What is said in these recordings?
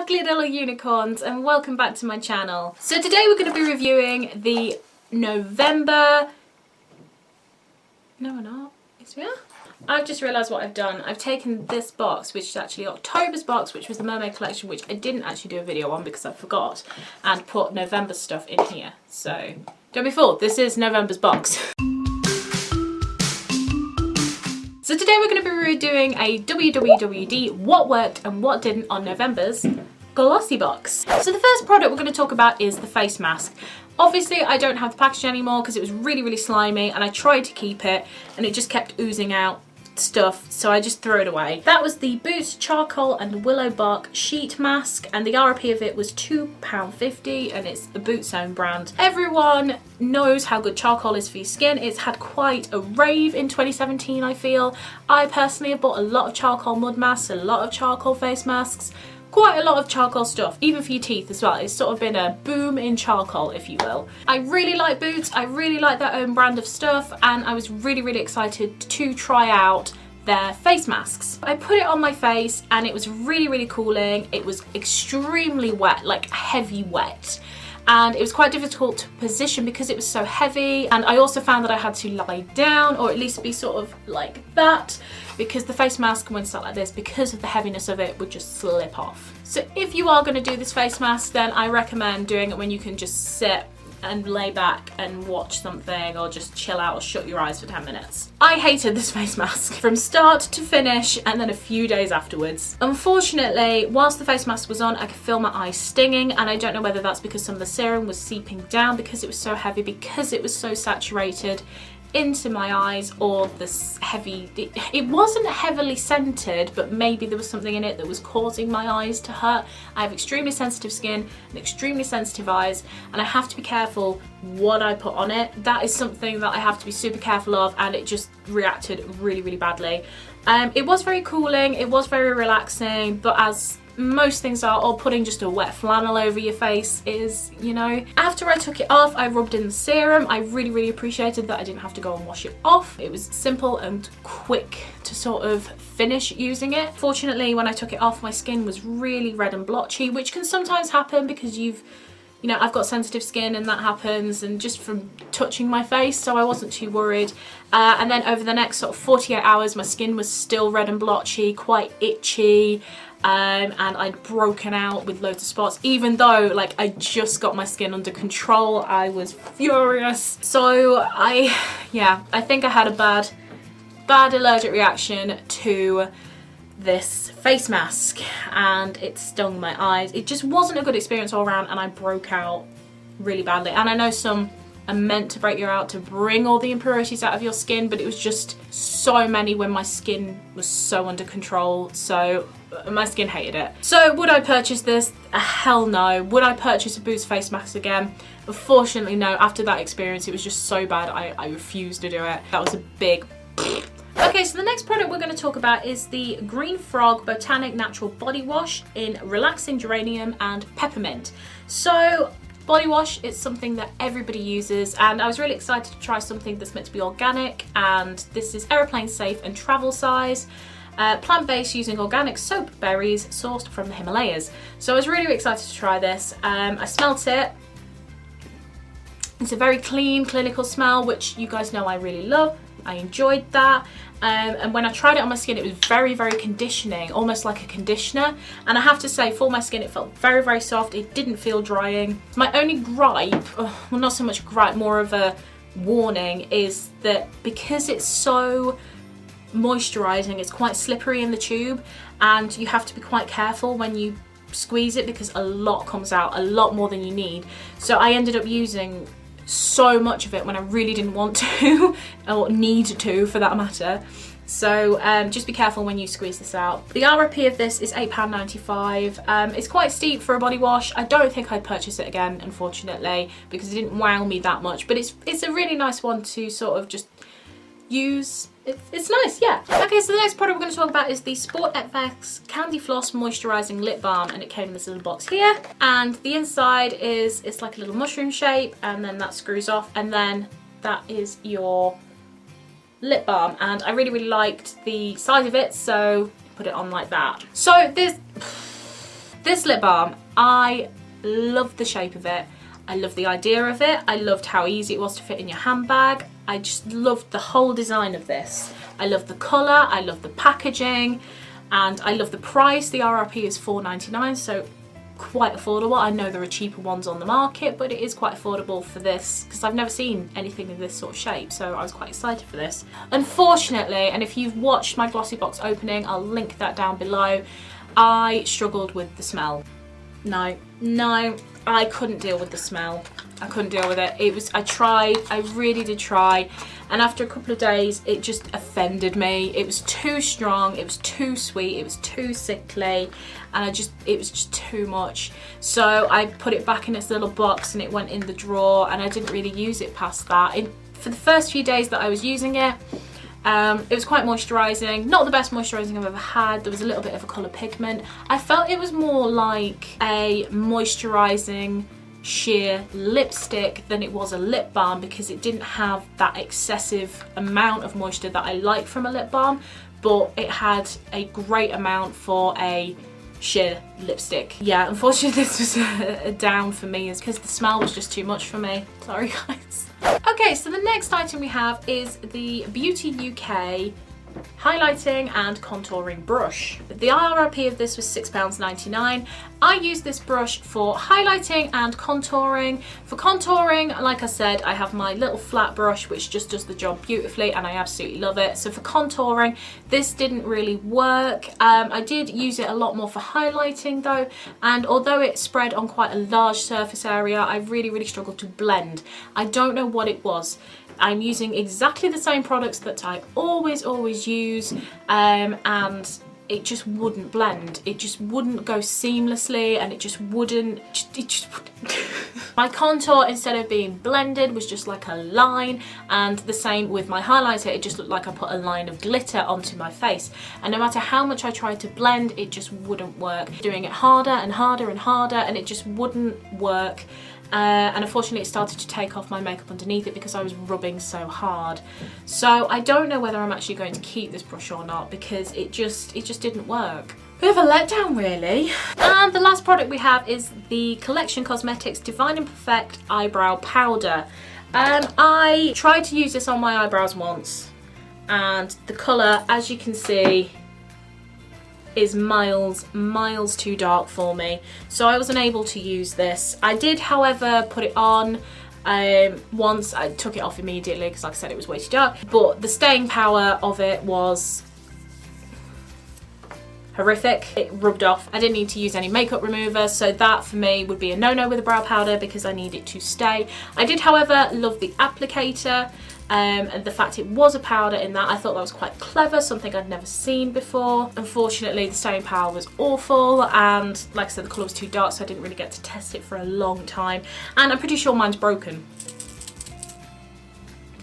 ugly little unicorns, and welcome back to my channel. So today we're going to be reviewing the November... No we're not. Yes we are. I've just realised what I've done. I've taken this box, which is actually October's box, which was the mermaid collection, which I didn't actually do a video on because I forgot, and put November's stuff in here. So don't be fooled, this is November's box. So today we're going to be redoing a WWWD what worked and what didn't on November's glossy box. So the first product we're going to talk about is the face mask. Obviously I don't have the packaging anymore because it was really slimy, and I tried to keep it and it just kept oozing out stuff, so I just threw it away. That was the Boots Charcoal and Willow Bark Sheet Mask, and the RP of it was £2.50, and it's the Boots own brand. Everyone knows how good charcoal is for your skin. It's had quite a rave in 2017, I feel. I personally have bought a lot of charcoal mud masks, a lot of charcoal face masks, quite a lot of charcoal stuff, even for your teeth as well. It's sort of been a boom in charcoal, if you will. I really like Boots, I really like their own brand of stuff, and I was really excited to try out their face masks. I put it on my face and it was really cooling. It was extremely wet, like heavy wet. And it was quite difficult to position because it was so heavy, and I also found that I had to lie down, or at least be sort of like that, because the face mask, when sat like this, because of the heaviness of it, would just slip off. So if you are going to do this face mask, then I recommend doing it when you can just sit and lay back and watch something, or just chill out or shut your eyes for 10 minutes. I hated this face mask from start to finish, and then a few days afterwards. Unfortunately, whilst the face mask was on, I could feel my eyes stinging, and I don't know whether that's because some of the serum was seeping down because it was so heavy, because it was so saturated into my eyes, or this heavy, it wasn't heavily scented, but maybe there was something in it that was causing my eyes to hurt. I have extremely sensitive skin and extremely sensitive eyes, and I have to be careful what I put on it. That is something that I have to be super careful of, and it just reacted really badly. It was very cooling, it was very relaxing, but as most things are, or putting just a wet flannel over your face is, you know. After I took it off, I rubbed in the serum. I really appreciated that I didn't have to go and wash it off. It was simple and quick to sort of finish using it. Fortunately, when I took it off, my skin was really red and blotchy, which can sometimes happen because I've got sensitive skin, and that happens, and just from touching my face, so I wasn't too worried. And then over the next sort of 48 hours, my skin was still red and blotchy, quite itchy, and I'd broken out with loads of spots. Even though, like, I just got my skin under control, I was furious. So I think I had a bad allergic reaction to this face mask, and it stung my eyes. It just wasn't a good experience all around, and I broke out really badly. And I know some are meant to break you out to bring all the impurities out of your skin, but it was just so many when my skin was so under control, so my skin hated it. So would I purchase this? Hell no. Would I purchase a Boots face mask again? Unfortunately no. After that experience, it was just so bad, I refused to do it. That was a big Okay, so the next product we're going to talk about is the Green Frog Botanic Natural Body Wash in Relaxing Geranium and Peppermint. So body wash is something that everybody uses, and I was really excited to try something that's meant to be organic, and this is aeroplane safe and travel size. Plant-based, using organic soap berries sourced from the Himalayas. So I was really excited to try this. I smelt it. It's a very clean, clinical smell, which you guys know I really love. I enjoyed that. And when I tried it on my skin, it was very conditioning, almost like a conditioner. And I have to say, for my skin, it felt very soft. It didn't feel drying. My only gripe, well, not so much gripe, more of a warning, is that because it's so moisturizing, it's quite slippery in the tube, and you have to be quite careful when you squeeze it because a lot comes out, a lot more than you need. So I ended up using so much of it when I really didn't want to, or need to for that matter. So just be careful when you squeeze this out. The RRP of this is £8.95. It's quite steep for a body wash. I don't think I'd purchase it again, unfortunately, because it didn't wow me that much, but it's a really nice one to sort of just use. It's nice, yeah. Okay, so the next product we're going to talk about is the Sport FX Candy Floss Moisturising Lip Balm, and it came in this little box here. And the inside it's like a little mushroom shape, and then that screws off, and then that is your lip balm. And I really liked the size of it, so put it on like that. So this This lip balm, I loved the shape of it. I loved the idea of it. I loved how easy it was to fit in your handbag. I just loved the whole design of this. I love the colour, I love the packaging, and I love the price. The RRP is $4.99, so quite affordable. I know there are cheaper ones on the market, but it is quite affordable for this because I've never seen anything in this sort of shape, so I was quite excited for this. Unfortunately, and if you've watched my Glossy box opening, I'll link that down below, I struggled with the smell. No, I couldn't deal with the smell. I couldn't deal with it. I tried, I really did try, and after a couple of days it just offended me. It was too strong, it was too sweet, it was too sickly, and it was just too much. So I put it back in its little box and it went in the drawer, and I didn't really use it past that. For the first few days that I was using it, it was quite moisturising. Not the best moisturising I've ever had. There was a little bit of a colour pigment. I felt it was more like a moisturising sheer lipstick than it was a lip balm, because it didn't have that excessive amount of moisture that I like from a lip balm, but it had a great amount for a sheer lipstick. Yeah, unfortunately this was a down for me, is because the smell was just too much for me. Sorry guys. Okay, so the next item we have is the Beauty UK highlighting and contouring brush. The RRP of this was £6.99. I use this brush for highlighting and contouring. For contouring, like I said, I have my little flat brush which just does the job beautifully and I absolutely love it. So for contouring, this didn't really work. I did use it a lot more for highlighting though, and although it spread on quite a large surface area, I really struggled to blend. I don't know what it was. I'm using exactly the same products that I always use, and it just wouldn't blend. It just wouldn't go seamlessly, and it just wouldn't. My contour, instead of being blended, was just like a line, and the same with my highlighter. It just looked like I put a line of glitter onto my face, and no matter how much I tried to blend, it just wouldn't work. Doing it harder and harder and harder, and it just wouldn't work. And unfortunately it started to take off my makeup underneath it because I was rubbing so hard. So I don't know whether I'm actually going to keep this brush or not, because it just didn't work. Bit of a letdown really. And the last product we have is the Collection Cosmetics Divine and Perfect Eyebrow Powder. I tried to use this on my eyebrows once, and the colour, as you can see, is miles too dark for me, so I wasn't able to use this. I did, however, put it on once. I took it off immediately because, like I said, it was way too dark, but the staying power of it was horrific. It rubbed off. I didn't need to use any makeup remover, so that for me would be a no-no with a brow powder because I need it to stay. I did, however, love the applicator. And the fact it was a powder in that, I thought that was quite clever, something I'd never seen before. Unfortunately, the staying power was awful, and like I said, the colour was too dark, so I didn't really get to test it for a long time. And I'm pretty sure mine's broken.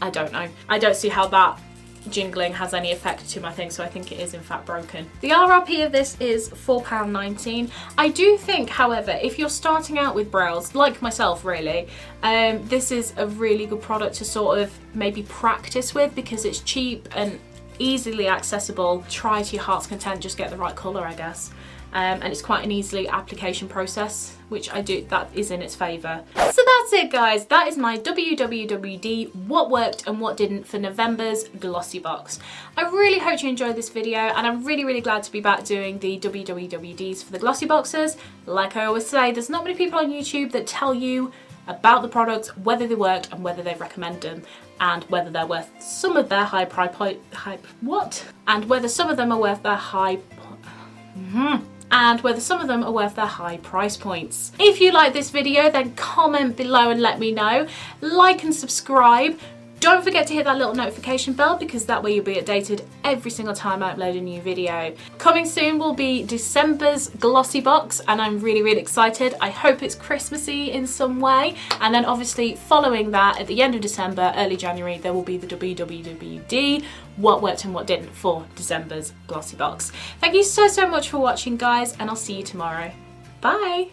I don't know. I don't see how that jingling has any effect to my thing, so I think it is in fact broken. The RRP of this is £4.19. I do think, however, if you're starting out with brows, like myself really, this is a really good product to sort of maybe practice with, because it's cheap and easily accessible. Try to your heart's content, just get the right colour, I guess. And it's quite an easily application process, which that is in its favour. So that's it guys, that is my WWWD what worked and what didn't for November's Glossy box. I really hope you enjoyed this video, and I'm really glad to be back doing the WWWDs for the Glossy boxes. Like I always say, there's not many people on YouTube that tell you about the products, whether they worked and whether they recommend them, and whether they're worth some of their and whether some of them are worth their high price points. If you like this video, then comment below and let me know. Like and subscribe. Don't forget to hit that little notification bell, because that way you'll be updated every single time I upload a new video. Coming soon will be December's Glossy box, and I'm really excited. I hope it's Christmassy in some way. And then obviously following that, at the end of December, early January, there will be the WWWD what worked and what didn't for December's Glossy box. Thank you so much for watching guys, and I'll see you tomorrow. Bye!